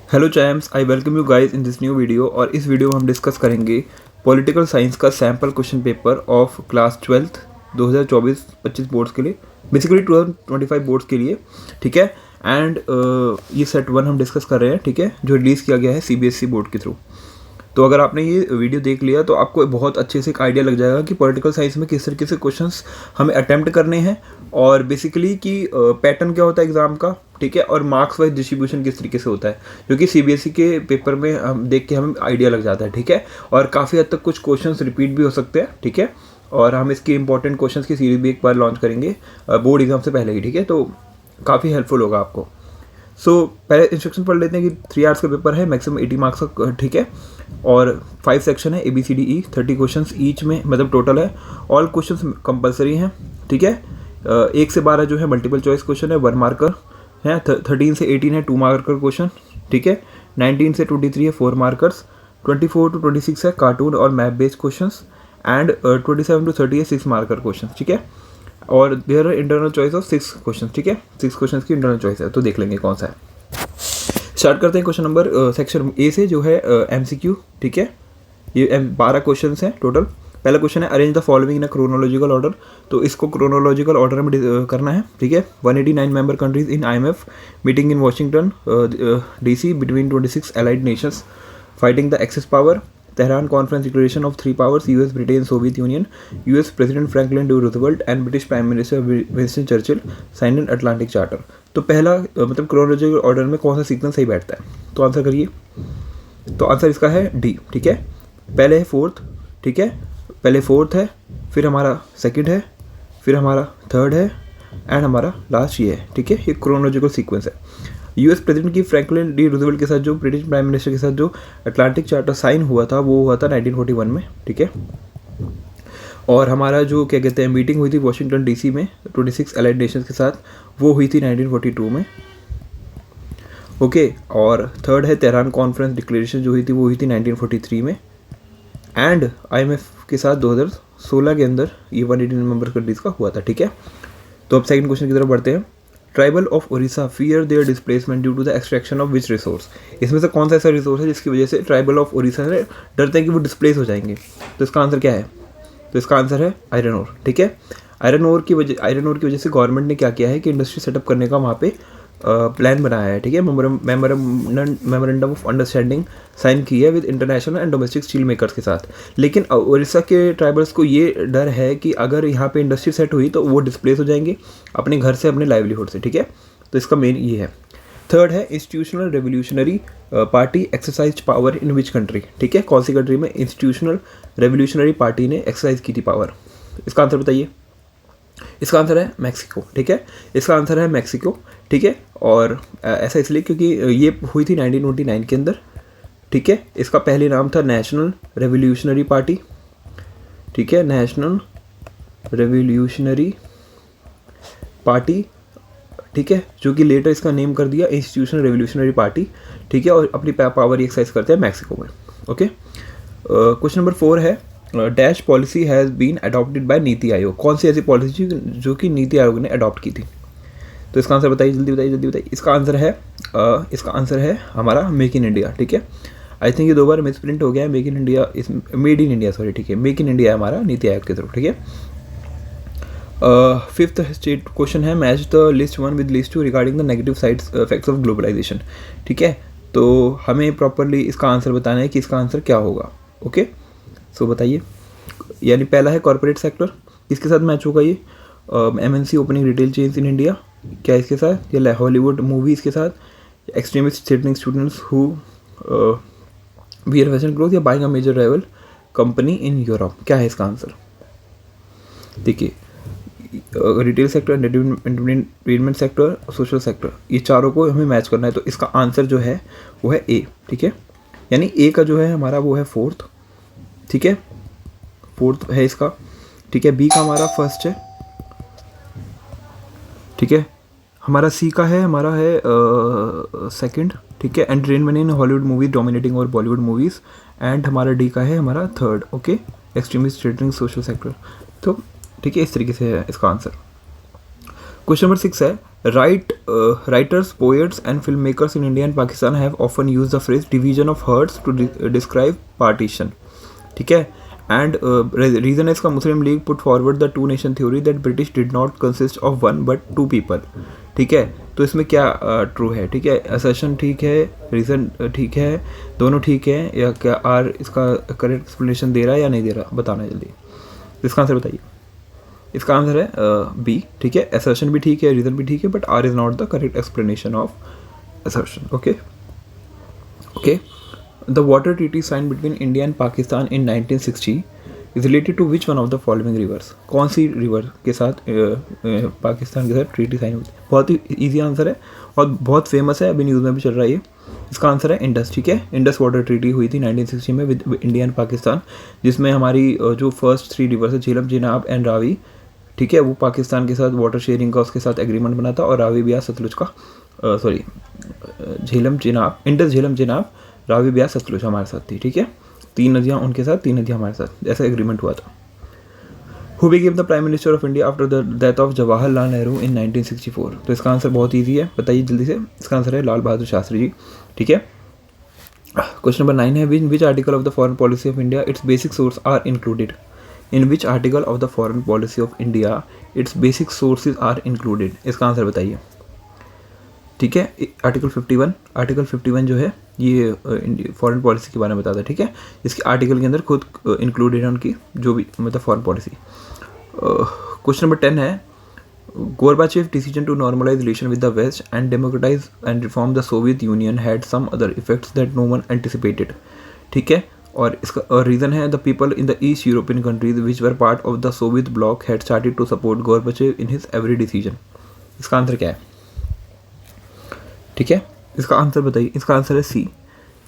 Hello चैम्स, I welcome you guys in this new video. और इस video में हम डिस्कस करेंगे पॉलिटिकल साइंस का sample question paper of class 12 2024-25 boards के लिए, बेसिकली 2025 बोर्ड्स के लिए, ठीक है। एंड ये सेट 1 हम डिस्कस कर रहे हैं, ठीक है, जो रिलीज़ किया गया है सीबीएसई बोर्ड के थ्रू। तो अगर आपने ये वीडियो देख लिया तो आपको बहुत अच्छे से एक आइडिया लग जाएगा कि पॉलिटिकल साइंस में किस तरीके से क्वेश्चंस हमें अटेम्प्ट करने हैं और बेसिकली कि पैटर्न क्या होता है एग्ज़ाम का, ठीक है, और मार्क्स वाइज डिस्ट्रीब्यूशन किस तरीके से होता है, जो कि सीबीएसई के पेपर में हम देख के हमें आइडिया लग जाता है, ठीक है। और काफ़ी हद तक कुछ क्वेश्चंस रिपीट भी हो सकते हैं, ठीक है। और हम इसकी इंपॉर्टेंट क्वेश्चंस की सीरीज भी एक बार लॉन्च करेंगे बोर्ड एग्जाम से पहले ही, ठीक है। तो काफ़ी हेल्पफुल होगा आपको। पहले इंस्ट्रक्शन पढ़ लेते हैं कि 3 आवर्स का पेपर है, मैक्सिमम 80 मार्क्स का, ठीक है। और 5 सेक्शन है, ABCDE, 30 क्वेश्चन ईच में, मतलब टोटल है। ऑल क्वेश्चन कंपलसरी हैं, ठीक है। 1 से 12 जो है मल्टीपल चॉइस क्वेश्चन है, 1 मार्कर है। 13 से 18 है 2 मार्कर क्वेश्चन, ठीक है। 19 से 23 है 4 मार्कर्स। 24 to 26 है कार्टून और map based question. And 27 to 30 है 6 मार्कर क्वेश्चन, ठीक है। और there are internal choice of 6 question, ठीक है। 6 क्वेश्चन की इंटरनल चॉइस है, तो देख लेंगे कौन सा है। स्टार्ट करते हैं क्वेश्चन नंबर सेक्शन ए से, जो है MCQ, ठीक है। ये 12 क्वेश्चन हैं टोटल। पहला क्वेश्चन है arrange the following in a chronological order. तो इसको क्रोनोलॉजिकल ऑर्डर में करना है, ठीक है। 189 member countries in IMF meeting in Washington DC between 26 allied nations fighting the Axis power. Tehran Conference Declaration of Three Powers, US, Britain, Soviet Union, US President Franklin D. Roosevelt and British Prime Minister Winston Churchill signed an Atlantic Charter। तो पहला मतलब chronological order में कौन सा sequence सही बैठता है, तो आंसर करिए। तो आंसर इसका है D, ठीक है। पहले है 4th, ठीक है, पहले 4th है, फिर हमारा 2nd है, फिर हमारा 3rd है, एंड हमारा लास्ट ये है, ठीक है। ये क्रोनोलॉजिकल सीक्वेंस है। US प्रेसिडेंट की फ्रैंकलिन डी रूजवेल्ट के साथ जो ब्रिटिश प्राइम मिनिस्टर के साथ जो अटलांटिक चार्टर साइन हुआ था वो हुआ था 1941 में, ठीक है। और हमारा जो क्या कहते हैं मीटिंग हुई थी वॉशिंगटन DC में 26 allied nations के साथ, वो हुई थी 1942 में, ओके। और 3rd है तेहरान कॉन्फ्रेंस डिक्लेरेशन जो हुई थी वो हुई थी 1943 में। एंड IMF के साथ 2016 के अंदर ये 189 मेंबर कंट्रीज का हुआ था, ठीक है। तो अब सेकंड क्वेश्चन की तरफ बढ़ते हैं। Tribal of Orissa fear their displacement due to the extraction of which resource. इसमें से कौन सा ऐसा रिसोर्स है जिसकी वजह से ट्राइबल ऑफ उड़ीसा से डरते हैं कि वो डिस्प्लेस हो जाएंगे। तो इसका आंसर क्या है, तो इसका आंसर है आयरन ओर, ठीक है। आयरन ओर की वजह से गवर्नमेंट ने क्या किया है कि इंडस्ट्री सेटअप करने का वहाँ पे प्लान बनाया है, ठीक है। मेमोरेंडम ऑफ अंडरस्टैंडिंग साइन की है with international and domestic steel makers के साथ। लेकिन उड़ीसा के ट्राइबल्स को ये डर है कि अगर यहाँ पे इंडस्ट्री सेट हुई तो वो डिस्प्लेस हो जाएंगे अपने घर से, अपने लाइवलीहुड से, ठीक है। तो इसका मेन ये है। 3rd है institutional revolutionary party exercise power in which country, ठीक है। कौन सी कंट्री में इंस्टीट्यूशनल रेवोल्यूशनरी पार्टी ने एक्सरसाइज की थी पावर। इसका आंसर बताइए। इसका आंसर है मैक्सिको, ठीक है। इसका आंसर है मैक्सिको, ठीक है। और ऐसा इसलिए क्योंकि ये हुई थी 1929 के अंदर, ठीक है। इसका पहले नाम था नेशनल रेवोल्यूशनरी पार्टी, ठीक है, नेशनल रेवोल्यूशनरी पार्टी, ठीक है, जो कि लेटर इसका नेम कर दिया इंस्टीट्यूशनल रेवोल्यूशनरी पार्टी, ठीक है। और अपनी पावर एक्सरसाइज करते हैं मैक्सिको में, ओके। क्वेश्चन नंबर 4 है dash policy has been adopted by Niti Aayog. कौन सी ऐसी पॉलिसी जो कि नीति आयोग ने अडॉप्ट की थी। तो इसका आंसर बताइए, जल्दी बताइए। इसका आंसर है हमारा मेक इन इंडिया, ठीक है। आई थिंक ये 2 बार मिस प्रिंट हो गया है, मेक इन इंडिया, इस मेड इन इंडिया, सॉरी, ठीक है। मेक इन इंडिया है हमारा नीति आयोग के थ्रू, ठीक है। 5th स्टेट क्वेश्चन है match the list 1 with list 2 regarding the negative sides effects of globalisation, ठीक है। तो हमें प्रॉपरली इसका आंसर बताना है कि इसका आंसर क्या होगा, ओके। सो बताइए। यानी पहला है कॉर्पोरेट सेक्टर, किसके साथ मैच होगा ये। MNC opening retail chains in India, क्या इसके साथ, या हॉलीवुड मूवीज़ के साथ, extremist threatening students who wear western cloth, या buying a major rival company in Europe. क्या है इसका आंसर। देखिए retail sector, entertainment sector, social sector, ये चारों को हमें मैच करना है। तो इसका आंसर जो है वो है ए, ठीक है। यानी ए का जो है हमारा वो है 4th, ठीक है, 4th है इसका, ठीक है। बी का हमारा 1st है, ठीक है। हमारा सी का है, हमारा है 2nd, ठीक है। Entertainment in Hollywood movies dominating और बॉलीवुड मूवीज़। एंड हमारा डी का है हमारा 3rd, okay, extremist threatening social sector. तो ठीक है, इस तरीके से है इसका आंसर। क्वेश्चन नंबर 6 है Writers, poets, and filmmakers in India and Pakistan have often used the phrase division of herds to describe partition. ठीक है. And reason is का Muslim League put forward the two nation theory that British did not consist of one but two people. ठीक है. तो इसमें क्या true है? ठीक है, असर्शन ठीक है, रीज़न ठीक है, दोनों ठीक है, या क्या आर इसका करेक्ट एक्सप्लेनेशन दे रहा है या नहीं दे रहा, बताना जल्दी. इसका आंसर बताइए. इसका आंसर है बी. ठीक है, असर्शन भी ठीक है, रीज़न भी ठीक है, but R is not the correct explanation of assertion. Okay okay. The water treaty sign between India and Pakistan in 1960 is related to which one of the following rivers. कौन सी रिवर के साथ पाकिस्तान के साथ ट्रीटी साइन होती है? बहुत ही easy answer है और बहुत फेमस है, अभी न्यूज़ में भी चल रहा है ये. इसका आंसर है इंडस. ठीक है, इंडस वाटर ट्रीटी हुई थी 1960 में विद इंडिया एंड पाकिस्तान, जिसमें हमारी जो फर्स्ट 3 रिवर्स है झेलम, चिनाब एंड रावी, ठीक है, वो पाकिस्तान के साथ वाटर शेयरिंग का उसके साथ एग्रीमेंट बना था. और रावी ब्यास सतलुज का झेलम चिनाब, इंडस झेलम चिनाब रावी ब्यास सतलुज हमारे साथ थी. ठीक है, 3 नदियाँ उनके साथ, 3 नदियाँ हमारे साथ, ऐसा एग्रीमेंट हुआ था. Who became the prime minister of India after the death of Jawaharlal Nehru in 1964. तो इसका आंसर बहुत ईजी है, बताइए जल्दी से. इसका आंसर है लाल बहादुर शास्त्री जी. ठीक है. क्वेश्चन नंबर 9 है which article of the foreign policy of India its basic source are included. In which article of the foreign policy of India its basic sources are included. इसका आंसर बताइए. ठीक है, article 51. Article 51 जो है ये foreign policy के बारे में बताता है. ठीक है, इसके आर्टिकल के अंदर खुद इंक्लूडेड है उनकी जो भी मतलब फॉरेन पॉलिसी. क्वेश्चन नंबर 10 है Gorbachev decision to normalise relation with the West and democratise and reform the Soviet Union had some other effects that no one anticipated. ठीक है, और इसका रीज़न है the people in the East European countries which were part of the Soviet bloc had started to support Gorbachev in his every decision. इसका answer क्या है? ठीक है, इसका आंसर बताइए. इसका आंसर है सी,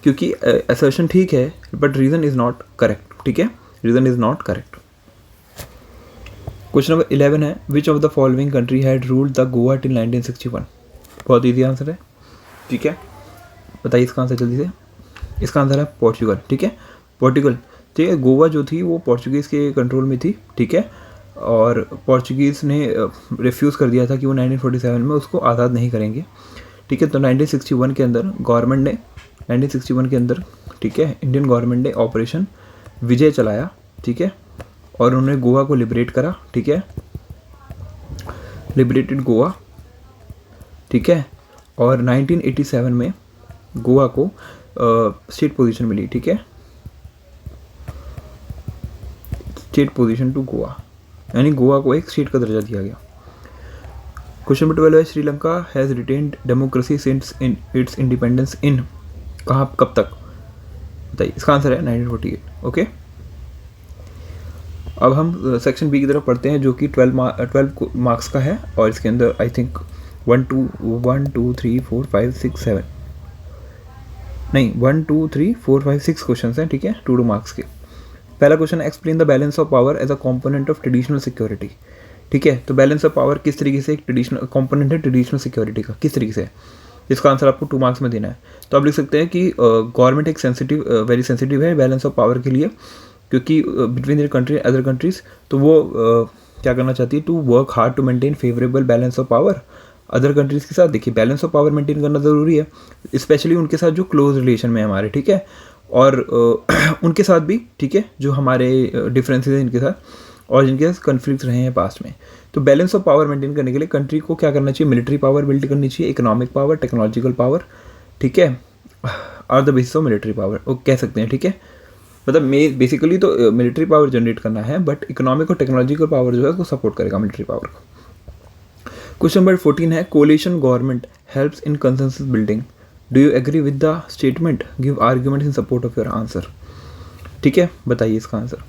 क्योंकि असर्शन ठीक है but reason is not correct. ठीक है, reason is not correct. Question number 11 है विच of the following country had ruled the Goa till 1961. बहुत ईजी आंसर है. ठीक है, बताइए इसका आंसर जल्दी से. इसका आंसर है पोर्चुगल. ठीक है, पोर्चुगल. ठीक है, गोवा जो थी वो पोर्चुगीज़ के कंट्रोल में थी. ठीक है, और पोर्चुगीज़ ने रिफ्यूज़ कर दिया था कि वो 1947 में उसको आज़ाद नहीं करेंगे. ठीक है, तो 1961 के अंदर गवर्नमेंट ने 1961 के अंदर, ठीक है, इंडियन गवर्नमेंट ने ऑपरेशन विजय चलाया. ठीक है, और उन्होंने गोवा को लिबरेट करा. ठीक है, लिबरेटेड गोवा. ठीक है, और 1987 में गोवा को स्टेट पोजीशन मिली. ठीक है, स्टेट पोजीशन टू गोवा, यानी गोवा को एक स्टेट का दर्जा दिया गया. क्वेश्चन नंबर 12 है Sri Lanka has retained democracy since in its independence in. कहाँ, कब तक, बताइए. इसका आंसर है 1948. ओके, अब हम सेक्शन बी की तरफ पढ़ते हैं जो कि 12 मार्क्स का है और इसके अंदर आई थिंक 1 2 3 4 5 6 7 नहीं 1 2 3 4 5 6 क्वेश्चन हैं. ठीक है, 2 मार्क्स के. पहला question explain the balance of power as a component of traditional security. ठीक है, तो बैलेंस ऑफ पावर किस तरीके से एक ट्रेडिशनल कॉम्पोनेंट है ट्रेडिशनल सिक्योरिटी का, किस तरीके से. इसका आंसर आपको 2 मार्क्स में देना है. तो आप लिख सकते हैं कि गवर्नमेंट एक सेंसिटिव वेरी सेंसिटिव है बैलेंस ऑफ पावर के लिए, क्योंकि between their country other countries, तो वो क्या करना चाहती है, to work hard to maintain favourable balance of power other countries के साथ. देखिए, बैलेंस ऑफ पावर मेंटेन करना ज़रूरी है, स्पेशली उनके साथ जो क्लोज रिलेशन में हमारे. ठीक है, और उनके साथ भी. ठीक है, जो हमारे डिफरेंसेस हैं इनके साथ और जिनके साथ कन्फ्लिक्ट रहे हैं पास्ट में. तो बैलेंस ऑफ पावर मेंटेन करने के लिए कंट्री को क्या करना चाहिए, मिलिट्री पावर बिल्ड करनी चाहिए, इकोनॉमिक पावर, टेक्नोलॉजिकल पावर. ठीक है, are the basis of military power वो कह सकते हैं. ठीक है, मतलब बेसिकली तो मिलिट्री पावर जनरेट करना है, बट इकोनॉमिक और टेक्नोलॉजिकल पावर जो है उसको सपोर्ट करेगा मिलिट्री पावर को. क्वेश्चन नंबर 14 है coalition government helps in consensus building. Do you agree with the statement, give argument in support of your answer. ठीक है, बताइए इसका आंसर.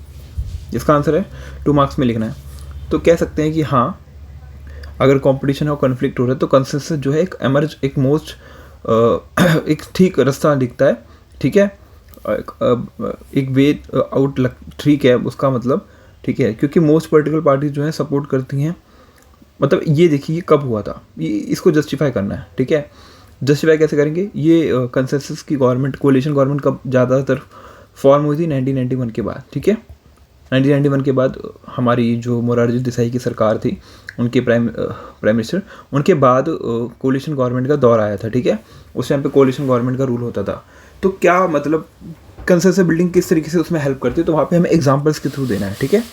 इसका आंसर है 2 मार्क्स में लिखना है. तो कह सकते हैं कि हाँ, अगर कंपटीशन और कन्फ्लिक्ट हो रहा है तो कंसेंसस जो है एक मोस्ट एक ठीक रास्ता दिखता है. ठीक है, एक वे आउट ठीक है उसका मतलब. ठीक है, क्योंकि मोस्ट पॉलिटिकल पार्टीज जो है सपोर्ट करती हैं. मतलब ये देखिए ये कब हुआ था, ये इसको जस्टिफाई करना है. ठीक है, जस्टिफाई कैसे करेंगे, ये कंसेंसस की गवर्नमेंट कोलिशन गवर्नमेंट कब ज़्यादातर फॉर्म हुई थी 1991 के बाद. ठीक है, 1991 के बाद हमारी जो मोरारजी देसाई की सरकार थी, उनके प्राइम मिनिस्टर, उनके बाद कोलिशन गवर्नमेंट का दौर आया था, ठीक है। उस टाइम पे कोलिशन गवर्नमेंट का रूल होता था। तो क्या मतलब कंसेंसस बिल्डिंग किस तरीके से उसमें हेल्प करती है, तो वहाँ पे हमें एग्जांपल्स के थ्रू देना है, ठीक है।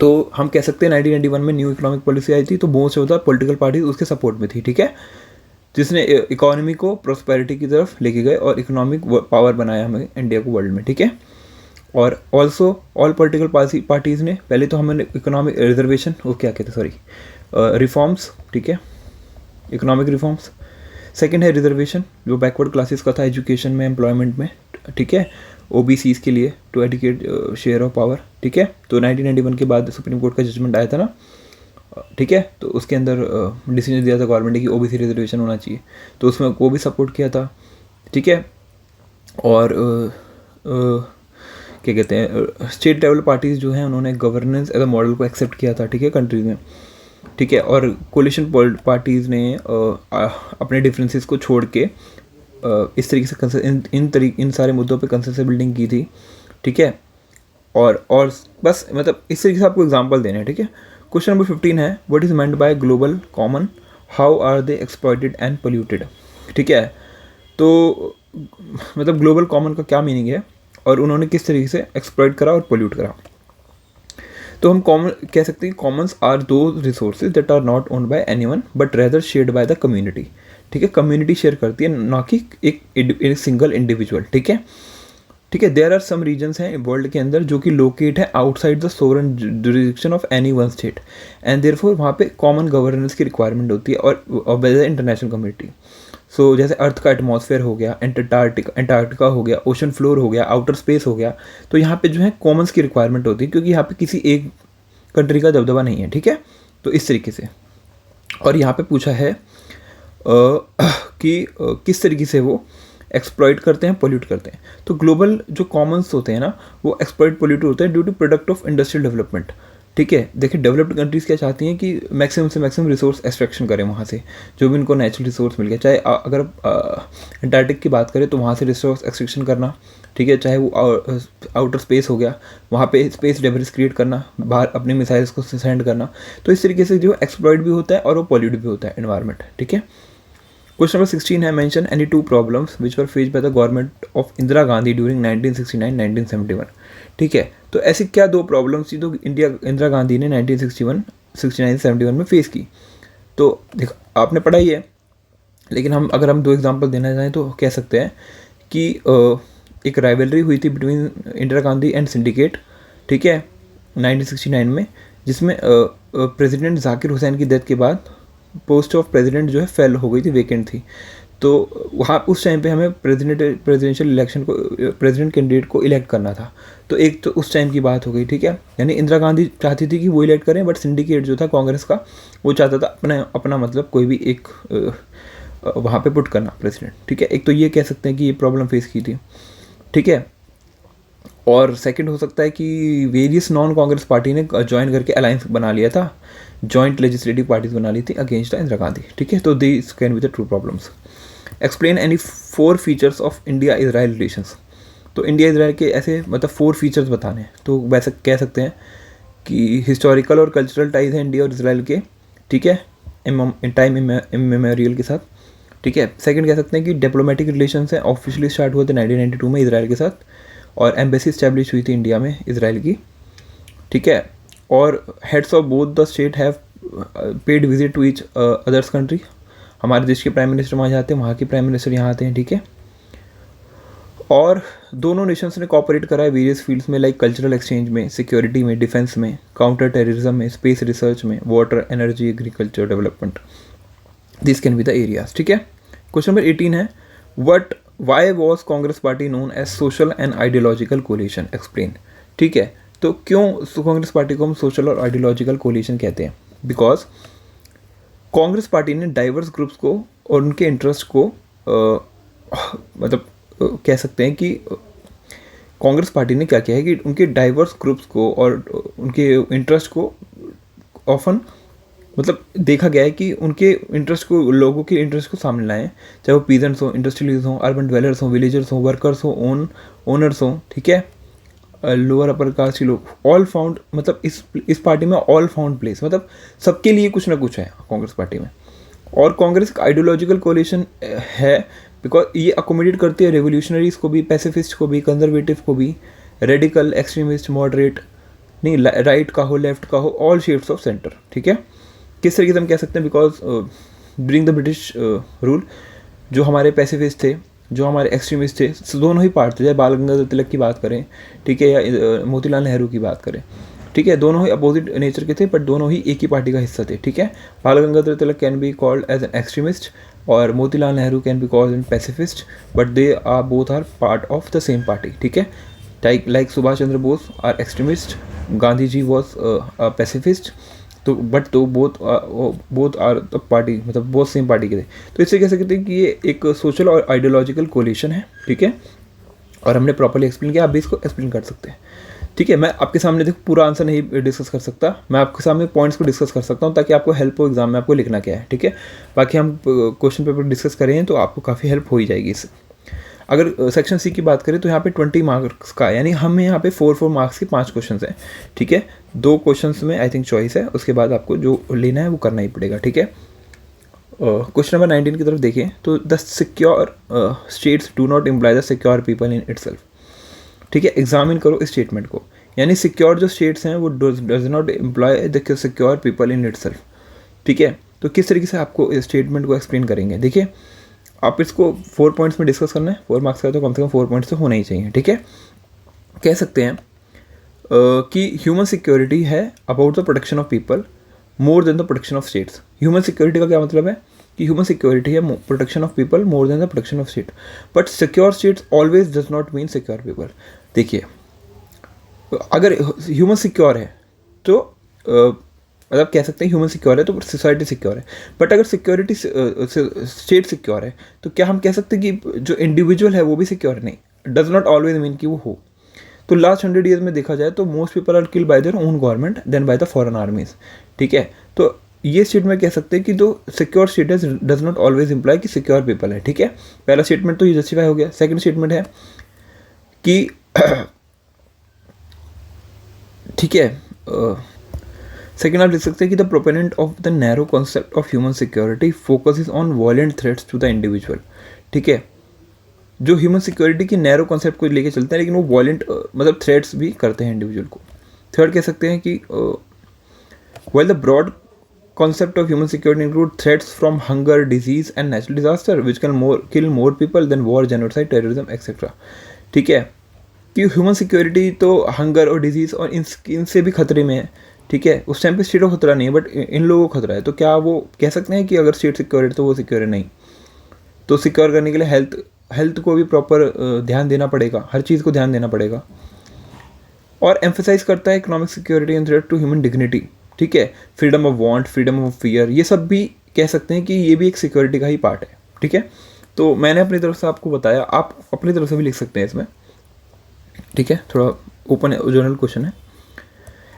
तो हम कह सकते हैं 1991 में न्यू इकोनॉमिक पॉलिसी आई थी, तो बहुत से होता पॉलिटिकल पार्टी उसके सपोर्ट में थी, ठीक है, जिसने इकोनॉमी को प्रोस्पेरिटी की तरफ लेके गए और इकोनॉमिक पावर बनाया हमें इंडिया को वर्ल्ड में, ठीक है। और ऑल्सो ऑल पॉलिटिकल पार्टीज़ ने पहले तो हमें इकोनॉमिक रिजर्वेशन, वो क्या कहते हैं, सॉरी, रिफॉर्म्स, ठीक है, इकोनॉमिक रिफॉर्म्स। सेकंड है रिजर्वेशन, जो बैकवर्ड क्लासेस का था एजुकेशन में, एम्प्लॉयमेंट में, ठीक है, ओबीसीज के लिए to educate share of power, ठीक है। तो 1991 के बाद सुप्रीम कोर्ट का जजमेंट आया था ना, ठीक है, तो उसके अंदर डिसीजन दिया था गवर्नमेंट ने कि ओबीसी रिजर्वेशन होना चाहिए, तो उसमें वो भी सपोर्ट किया था, ठीक है। और क्या कहते हैं, स्टेट लेवल पार्टीज़ जो हैं उन्होंने गवर्नेंस एज अ मॉडल को एक्सेप्ट किया था, ठीक है, कंट्रीज में, ठीक है। और कोलिशन पार्टीज़ ने अपने डिफरेंसेस को छोड़ के इस तरीके से इन सारे मुद्दों पे कंसेंसस बिल्डिंग की थी, ठीक है। और बस मतलब इस तरीके से आपको एग्जांपल देने हैं, ठीक है। क्वेश्चन नंबर 15 है, what is meant by global common, how are they exploited and polluted, ठीक है। तो मतलब ग्लोबल कॉमन का क्या मीनिंग है और उन्होंने किस तरीके से एक्सप्लॉइट करा और पोल्यूट करा। तो हम कॉमन कह सकते हैं, commons are the resources that are not owned by anyone but rather shared by the community, ठीक है। कम्युनिटी शेयर करती है, ना कि एक सिंगल इंडिविजुअल, ठीक है, ठीक है। देयर आर सम रीजन्स हैं वर्ल्ड के अंदर जो कि लोकेट है outside the sovereign jurisdiction of any one state and therefore वहाँ पे कॉमन गवर्नेंस की रिक्वायरमेंट होती है और बाय द इंटरनेशनल कम्युनिटी। सो जैसे अर्थ का एटमॉस्फेयर हो गया, अंटार्कटिका हो गया, ओशन फ्लोर हो गया, आउटर स्पेस हो गया, तो यहाँ पे जो है कॉमन्स की रिक्वायरमेंट होती है, क्योंकि यहाँ पे किसी एक कंट्री का दबदबा नहीं है, ठीक है। तो इस तरीके से, और यहाँ पे पूछा है कि किस तरीके से वो एक्सप्लॉइट करते हैं, पोल्यूट करते हैं। तो ग्लोबल जो कॉमन्स होते हैं ना, वो एक्सप्लॉइट पोल्यूट होते हैं due to product of industrial development, ठीक है। देखिए डेवलप्ड कंट्रीज़ क्या चाहती हैं कि मैक्सिमम से मैक्सिमम रिसोर्स एक्सट्रैक्शन करें वहाँ से, जो भी उनको नेचुरल रिसोर्स मिल गया, चाहे अगर अंटार्कटिक की बात करें तो वहाँ से रिसोर्स एक्सट्रैक्शन करना, ठीक है, चाहे वो आउटर स्पेस हो गया, वहाँ पे स्पेस डेब्रिस क्रिएट करना, बाहर अपने मिसाइल्स को सेंड करना। तो इस तरीके से जो एक्सप्लॉइट भी होता है और वो पॉल्यूट भी होता है एनवायरनमेंट, ठीक है। क्वेश्चन नंबर 16 है, mention any two problems which were faced by the government of Indira Gandhi during 1969-1971, ठीक है। तो ऐसी क्या दो प्रॉब्लम्स थी जो इंदिरा गांधी ने 1961, 69, 71 में फेस की। तो देखो आपने पढ़ा ही है, लेकिन हम दो एग्जांपल देना चाहें तो कह सकते हैं कि एक राइवलरी हुई थी between Indira Gandhi and syndicate, ठीक है, 1969 में, जिसमें प्रेसिडेंट जाकिर हुसैन की डेथ के बाद पोस्ट ऑफ प्रेसिडेंट जो है फेल हो गई थी, वेकेंट थी। तो वहाँ उस टाइम पे हमें प्रेसिडेंशियल इलेक्शन को, प्रेसिडेंट कैंडिडेट को इलेक्ट करना था। तो एक तो उस टाइम की बात हो गई, ठीक है, यानी इंदिरा गांधी चाहती थी कि वो इलेक्ट करें, बट सिंडिकेट जो था कांग्रेस का, वो चाहता था अपना मतलब कोई भी एक वहाँ पे पुट करना प्रेसिडेंट, ठीक है। एक तो ये कह सकते हैं कि ये प्रॉब्लम फेस की थी, ठीक है। और सेकंड हो सकता है कि वेरियस नॉन कांग्रेस पार्टी ने ज्वाइन करके अलायंस बना लिया था, जॉइंट लेजिस्लेटिव पार्टीज बना ली थी अगेंस्ट इंदिरा गांधी, ठीक है। तो this can be the true problems. Explain any 4 features of India Israel relations. तो इंडिया इजराइल के ऐसे मतलब 4 फीचर्स बताने हैं। तो वैसे कह सकते हैं कि हिस्टोरिकल और कल्चरल टाइज हैं इंडिया और इसराइल के, ठीक है, टाइम इमेमोरियल के साथ, ठीक है। सेकंड कह सकते हैं कि डिप्लोमेटिक रिलेशंस हैं, ऑफिशियली स्टार्ट हुए थे 1992 में इसराइल के साथ, और एम्बेसी इस्टेब्लिश हुई थी इंडिया में इसराइल की, ठीक है। और heads of both the state have paid visit to each others country. हमारे देश के प्राइम मिनिस्टर वहाँ जाते हैं, वहाँ के प्राइम मिनिस्टर यहाँ आते हैं, ठीक है। और दोनों नेशंस ने कॉपरेट करा है वेरियस फील्ड्स में, लाइक कल्चरल एक्सचेंज में, सिक्योरिटी में, डिफेंस में, काउंटर टेररिज्म में, स्पेस रिसर्च में, water, energy, agriculture development. This can be the areas, ठीक है। क्वेश्चन नंबर 18 है, why was Congress party known as social and ideological coalition, explain, ठीक है। तो क्यों कांग्रेस पार्टी को हम सोशल और आइडियोलॉजिकल कोलिशन कहते हैं? बिकॉज कांग्रेस पार्टी ने डाइवर्स ग्रुप्स को और उनके इंटरेस्ट को मतलब कह सकते हैं कि कांग्रेस पार्टी ने क्या किया है कि उनके डाइवर्स ग्रुप्स को और उनके इंटरेस्ट को ऑफन मतलब देखा गया है कि उनके इंटरेस्ट को, लोगों के इंटरेस्ट को सामने लाएं, चाहे वो पीजेंट्स हो, इंडस्ट्रियलिस्ट हो, अर्बन ड्वेलर्स हो, विलेजर्स हो, वर्कर्स हो, ओनर्स हो, ठीक है, लोअर अपर कास्ट के लोग ऑल फाउंड, मतलब इस पार्टी में ऑल फाउंड प्लेस, मतलब सबके लिए कुछ ना कुछ है कांग्रेस पार्टी में। और कांग्रेस का आइडियोलॉजिकल कोलिशन है बिकॉज ये अकोमोडेट करती है रेवोल्यूशनरीज को भी, पैसिफिस्ट को भी, कंजर्वेटिव को भी, रेडिकल, एक्सट्रीमिस्ट, मॉडरेट, नहीं राइट का हो, लेफ्ट का हो, ऑल शेड्स ऑफ सेंटर। ठीक है, किस तरीके से हम कह सकते हैं, because during the British rule जो हमारे पैसिफिस्ट थे, जो हमारे एक्सट्रीमिस्ट थे, दोनों ही पार्ट थे, चाहे बाल गंगाधर तिलक की बात करें, ठीक है, या मोतीलाल नेहरू की बात करें, ठीक है, दोनों ही अपोजिट नेचर के थे बट दोनों ही एक ही पार्टी का हिस्सा थे। ठीक है, Bal Gangadhar Tilak can be called as an extremist और Motilal Nehru can be called an pacifist, but they are both are part of the same party. ठीक है, like Subhash Chandra Bose are extremist, Gandhi ji was pacifist, तो बट तो बोथ आर द पार्टी, मतलब both same party के थे। तो इससे कह सकते हैं कि ये एक सोशल और आइडियोलॉजिकल कोलिशन है। ठीक है, और हमने प्रॉपर्ली एक्सप्लेन किया, आप भी इसको एक्सप्लेन कर सकते हैं। ठीक है, मैं आपके सामने देखो पूरा आंसर नहीं डिस्कस कर सकता, मैं आपके सामने पॉइंट्स को डिस्कस कर सकता हूँ ताकि आपको हेल्प हो एग्जाम में आपको लिखना क्या है। ठीक है, बाकी हम क्वेश्चन पेपर डिस्कस करें तो आपको काफ़ी हेल्प हो ही जाएगी इससे। अगर सेक्शन सी की बात करें तो यहाँ पे 20 मार्क्स का, यानी हमें यहाँ पे 4 मार्क्स के 5 क्वेश्चन हैं। ठीक है, 2 क्वेश्चन में आई थिंक चॉइस है, उसके बाद आपको जो लेना है वो करना ही पड़ेगा। ठीक है, क्वेश्चन नंबर 19 की तरफ देखें तो the secure states do not imply the secure people in itself. ठीक है, एग्जामिन करो इस स्टेटमेंट को, यानी सिक्योर जो स्टेट्स हैं वो does not imply the secure people in itself. ठीक है, तो किस तरीके से आपको इस स्टेटमेंट को एक्सप्लेन करेंगे, देखिए आप इसको 4 पॉइंट्स में डिस्कस करना है, 4 मार्क्स का तो कम से कम 4 पॉइंट्स तो होना ही चाहिए। ठीक है, कह सकते हैं कि ह्यूमन सिक्योरिटी है about the protection of people more than the protection of states. Human security का क्या मतलब है कि ह्यूमन सिक्योरिटी है protection of people more than the protection of state, but secure states always does not mean secure people. देखिए, अगर human secure है तो मतलब कह सकते हैं ह्यूमन सिक्योर है तो सोसाइटी सिक्योर है, बट अगर सिक्योरिटी स्टेट सिक्योर है तो क्या हम कह सकते हैं कि जो इंडिविजुअल है वो भी सिक्योर है? नहीं, डज नॉट ऑलवेज मीन कि वो हो। तो लास्ट 100 ईयर्स में देखा जाए तो most people are killed by their own government than by the foreign armies. ठीक है, तो ये स्टेटमेंट कह सकते हैं कि जो secure status does not always imply कि सिक्योर पीपल है। ठीक है, पहला स्टेटमेंट तो ये जस्टिफाई हो गया। सेकंड स्टेटमेंट है कि ठीक है, सेकेंड आप लिख सकते हैं कि the proponent of the narrow concept of human security focuses on violent threats to the individual. ठीक है, जो ह्यूमन सिक्योरिटी की नैरो कॉन्सेप्ट को लेके चलते हैं लेकिन वो वायलेंट मतलब थ्रेट्स भी करते हैं इंडिविजुअल को। थर्ड कह सकते हैं कि well the broad concept of human security include threats from hunger, disease and natural disaster which can kill more people than war, genocide, terrorism, etc. ठीक है, कि ह्यूमन सिक्योरिटी तो हंगर और डिजीज़ और इनसे भी खतरे में है। ठीक है, उस टाइम पे स्टेट को खतरा नहीं है बट इन लोगों को खतरा है। तो क्या वो कह सकते हैं कि अगर स्टेट सिक्योर है तो वो सिक्योर है? नहीं। तो सिक्योर करने के लिए हेल्थ को भी प्रॉपर ध्यान देना पड़ेगा, हर चीज़ को ध्यान देना पड़ेगा। और एम्फेसाइज करता है economic security and threat to human dignity. ठीक है, freedom of want, freedom of fear, ये सब भी कह सकते हैं कि ये भी एक सिक्योरिटी का ही पार्ट है। ठीक है, तो मैंने अपनी तरफ से आपको बताया, आप अपनी तरफ से भी लिख सकते हैं इसमें। ठीक है, थोड़ा ओपन जनरल क्वेश्चन है।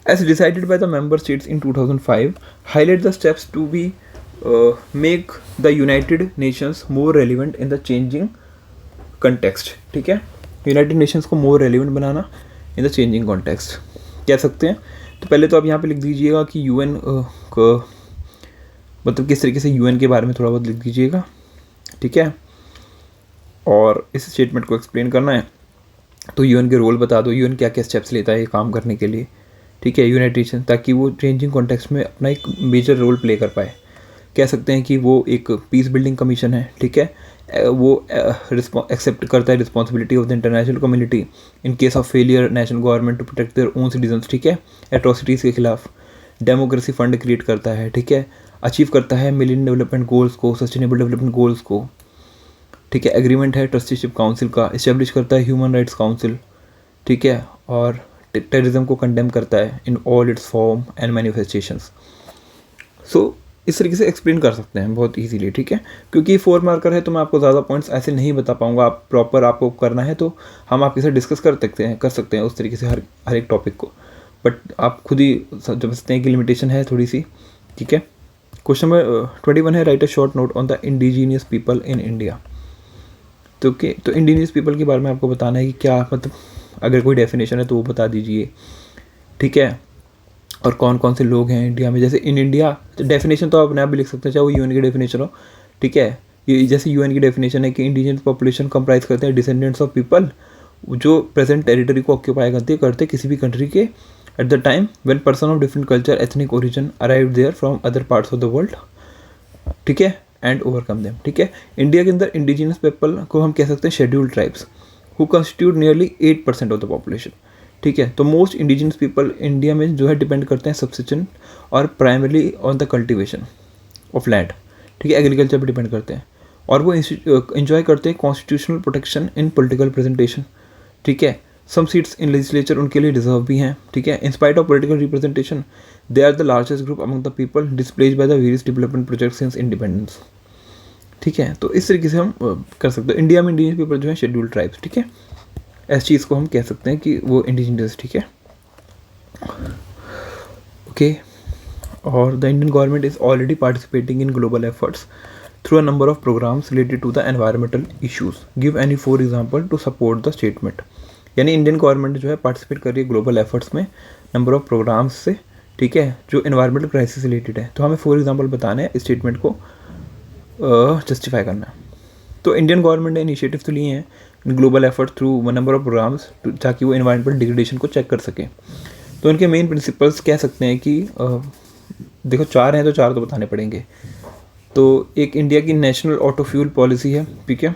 As decided by the member states in 2005 highlight the steps to be make the United Nations more relevant in the changing context. ठीक है, यूनाइटेड नेशंस को मोर रेलिवेंट बनाना इन द चेंजिंग कॉन्टेक्स्ट कह सकते हैं। तो पहले तो आप यहाँ पे लिख दीजिएगा कि यूएन को मतलब किस तरीके से यूएन के बारे में थोड़ा बहुत लिख दीजिएगा। ठीक है, और इस स्टेटमेंट को एक्सप्लेन करना है तो यूएन के रोल बता दो, यूएन क्या क्या स्टेप्स लेता है ये काम करने के लिए। ठीक है, यूनाइटेड नेशन, ताकि वो चेंजिंग कॉन्टेक्स्ट में अपना एक मेजर रोल प्ले कर पाए। कह सकते हैं कि वो एक पीस बिल्डिंग कमीशन है। ठीक है, वो एक्सेप्ट करता है responsibility of the international community in case of failure national government to protect their own citizens. ठीक है, एट्रोसिटीज़ के खिलाफ डेमोक्रेसी फंड क्रिएट करता है। ठीक है, अचीव करता है मिलियन डेवलपमेंट गोल्स को, सस्टेनेबल डेवलपमेंट गोल्स को। ठीक है, एग्रीमेंट है ट्रस्टीशिप काउंसिल का, इस्टेब्लिश करता है ह्यूमन राइट्स काउंसिल। ठीक है, और टेररिज्म को कंडेम करता है in all its form and manifestations. So इस तरीके से एक्सप्लेन कर सकते हैं बहुत इजीली। ठीक है, क्योंकि 4 मार्कर है तो मैं आपको ज़्यादा पॉइंट्स ऐसे नहीं बता पाऊंगा। आप प्रॉपर आपको करना है तो हम आपके साथ डिस्कस कर सकते हैं उस तरीके से हर एक टॉपिक को, बट आप खुद ही समझते हैं कि लिमिटेशन है थोड़ी सी। ठीक है, क्वेश्चन नंबर 21 है, right a short note on the indigenous people in India. तो इंडिजीनियस पीपल के बारे में आपको बताना है कि क्या मतलब अगर कोई डेफिनेशन है तो वो बता दीजिए, ठीक है। और कौन कौन से लोग हैं इंडिया में, जैसे इन इंडिया, डेफिनेशन तो आप अपने आप भी लिख सकते हैं, चाहे वो यूएन की डेफिनेशन हो, ठीक है। ये जैसे यूएन की डेफिनेशन है कि इंडिजिनस पॉपुलेशन कंप्राइज करते हैं डिसेंडेंट्स ऑफ पीपल जो प्रेजेंट टेरिटरी को ऑक्यूपाई करते किसी भी कंट्री के at the time when person of different culture ethnic origin arrive there from other parts of the world, ठीक है, एंड ओवरकम देम, ठीक है। इंडिया के अंदर इंडिजिनस पीपल को हम कह सकते हैं scheduled tribes who constitute nearly 8% of the population, ठीक है। तो मोस्ट इंडिजिनस पीपल इंडिया में जो है डिपेंड करते हैं सब्सिस्टेंस और primarily on the cultivation of land, ठीक है, एग्रीकल्चर पर डिपेंड करते हैं। और वो इंजॉय करते हैं constitutional protection in political presentation, ठीक है। सम सीट्स इन लेजिस्लेचर उनके लिए रिजर्व भी हैं, ठीक है। In spite of political representation they are the largest group among the people displaced by the various development projects since independence, ठीक है। तो इस तरीके से हम कर सकते हैं। इंडिया में इंडिजिनस पीपल जो है शेड्यूल्ड ट्राइब्स, ठीक है, ऐसी चीज़ को हम कह सकते हैं कि वो इंडिजिनस, ठीक है, ओके। और the Indian government is already participating in global efforts through a number of programs related to the environmental issues. Give any 4 example to support the statement. यानी इंडियन गवर्नमेंट जो है पार्टिसिपेट कर रही है global efforts में number of programmes से, ठीक है, जो एनवायरमेंटल क्राइसिस रिलेटेड है। तो हमें 4 एग्जांपल बताने हैं इस स्टेटमेंट को जस्टिफाई करना है। तो इंडियन गवर्नमेंट ने इनिशिएटिव तो लिए हैं global effort through number of programmes ताकि वो एनवायरमेंटल डिग्रेडेशन को चेक कर सके। तो इनके मेन प्रिंसिपल्स कह सकते हैं कि देखो 4 हैं तो 4 तो बताने पड़ेंगे। तो एक इंडिया की नेशनल ऑटो फ्यूल पॉलिसी है, ठीक है,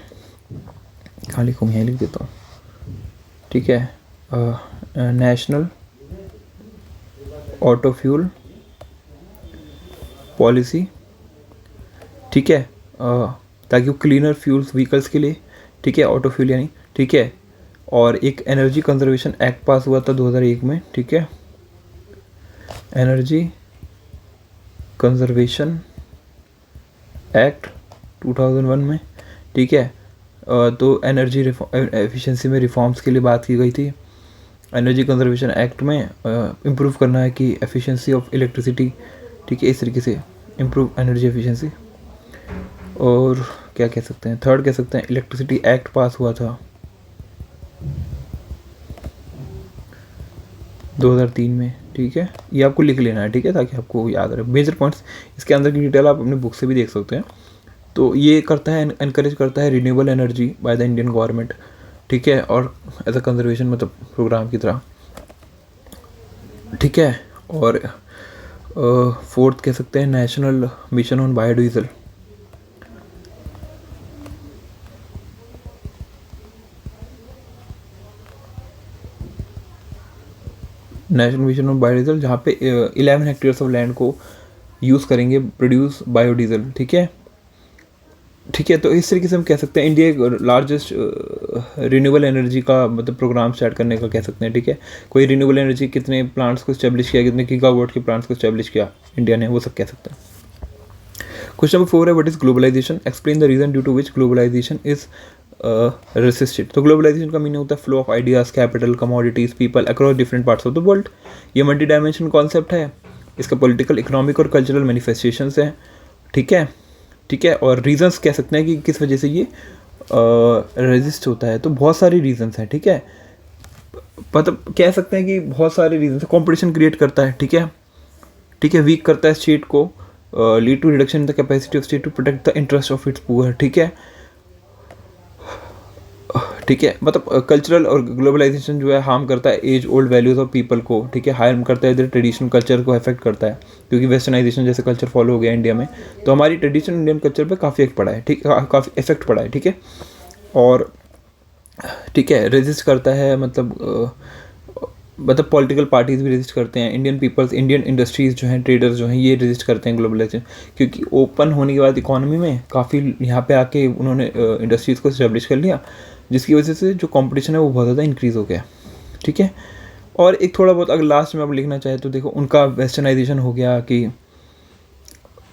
कहाँ लिखूँ, यहीं लिख देता हूँ, ठीक है, नेशनल ऑटो फ्यूल पॉलिसी, ठीक है, ताकि वो क्लीनर फ्यूल्स व्हीकल्स के लिए, ठीक है, ऑटो फ्यूल यानी, ठीक है। और एक एनर्जी कंजर्वेशन एक्ट पास हुआ था 2001 में, ठीक है, एनर्जी कंजर्वेशन एक्ट 2001 में, ठीक है। तो एनर्जी एफिशिएंसी में रिफॉर्म्स के लिए बात की गई थी। एनर्जी कंजर्वेशन एक्ट में इम्प्रूव करना है कि एफिशिएंसी ऑफ इलेक्ट्रिसिटी, ठीक है, इस तरीके से इम्प्रूव एनर्जी एफिशिएंसी। और क्या कह सकते हैं, थर्ड कह सकते हैं इलेक्ट्रिसिटी एक्ट पास हुआ था 2003 में, ठीक है। ये आपको लिख लेना है, ठीक है, ताकि आपको याद रहे मेजर पॉइंट्स। इसके अंदर की डिटेल आप अपने बुक से भी देख सकते हैं। तो ये करता है, एनकरेज करता है renewable energy by the Indian government, ठीक है, और एज अ कंजर्वेशन मतलब प्रोग्राम की तरह, ठीक है। और फोर्थ कह सकते हैं national mission on biodiesel, national mission on biodiesel, जहाँ पे 11 हेक्टेयर्स ऑफ लैंड को यूज़ करेंगे प्रोड्यूस बायोडीजल, ठीक है, ठीक है। तो इस तरीके से हम कह सकते हैं इंडिया एक लार्जेस्ट रिन्यूएबल एनर्जी का मतलब प्रोग्राम स्टार्ट करने का कह सकते हैं, ठीक है। कोई रिन्यूएबल एनर्जी कितने प्लांट्स को स्टैब्लिश किया, कितने गीगावाट के प्लांट्स को स्टैब्लिश किया इंडिया ने, वो सब कह सकते हैं। क्वेश्चन नंबर 4 है what is globalisation, explain the reason due to which globalisation is resisted. तो ग्लोबलाइजेशन का मीनिंग होता है flow of ideas, capital, commodities, people across different parts of the world. ये मल्टी डायमेंशन कॉन्सेप्ट है, इसका political, economic और cultural manifestations हैं, ठीक है, ठीक है। और रीजंस कह सकते हैं कि किस वजह से ये रेजिस्ट होता है। तो बहुत सारी रीजंस हैं, ठीक है, मतलब कह सकते हैं कि बहुत सारे रीजंस है। कॉम्पिटिशन क्रिएट करता है, ठीक है, ठीक है, वीक करता है स्टेट को, lead to reduction in the capacity of state to protect the interest of its poor, ठीक है, ठीक है। मतलब कल्चरल और ग्लोबलाइजेशन जो है हार्म करता है as old values of people को, ठीक है, हार्म करता है इधर ट्रेडिशनल कल्चर को अफेक्ट करता है, क्योंकि वेस्टर्नाइजेशन जैसे कल्चर फॉलो हो गया इंडिया में, तो हमारी ट्रेडिशनल इंडियन कल्चर पे काफ़ी इफेक्ट पड़ा है, ठीक है, काफ़ी इफेक्ट पड़ा है, ठीक है। और ठीक है, रेजिस्ट करता है मतलब पॉलिटिकल पार्टीज भी रेजिस्ट करते हैं, इंडियन पीपल्स, इंडियन इंडस्ट्रीज़ जो हैं, ट्रेडर्स जो हैं, ये रेजिस्ट करते हैं ग्लोबलाइजेशन, क्योंकि ओपन होने के बाद इकोनॉमी में काफ़ी यहाँ पे आके उन्होंने इंडस्ट्रीज़ को इस्टेब्लिश कर लिया, जिसकी वजह से जो कंपटीशन है वो बहुत ज़्यादा इंक्रीज़ हो गया, ठीक है। और एक थोड़ा बहुत अगर लास्ट में आप लिखना चाहे तो देखो उनका वेस्टर्नाइजेशन हो गया कि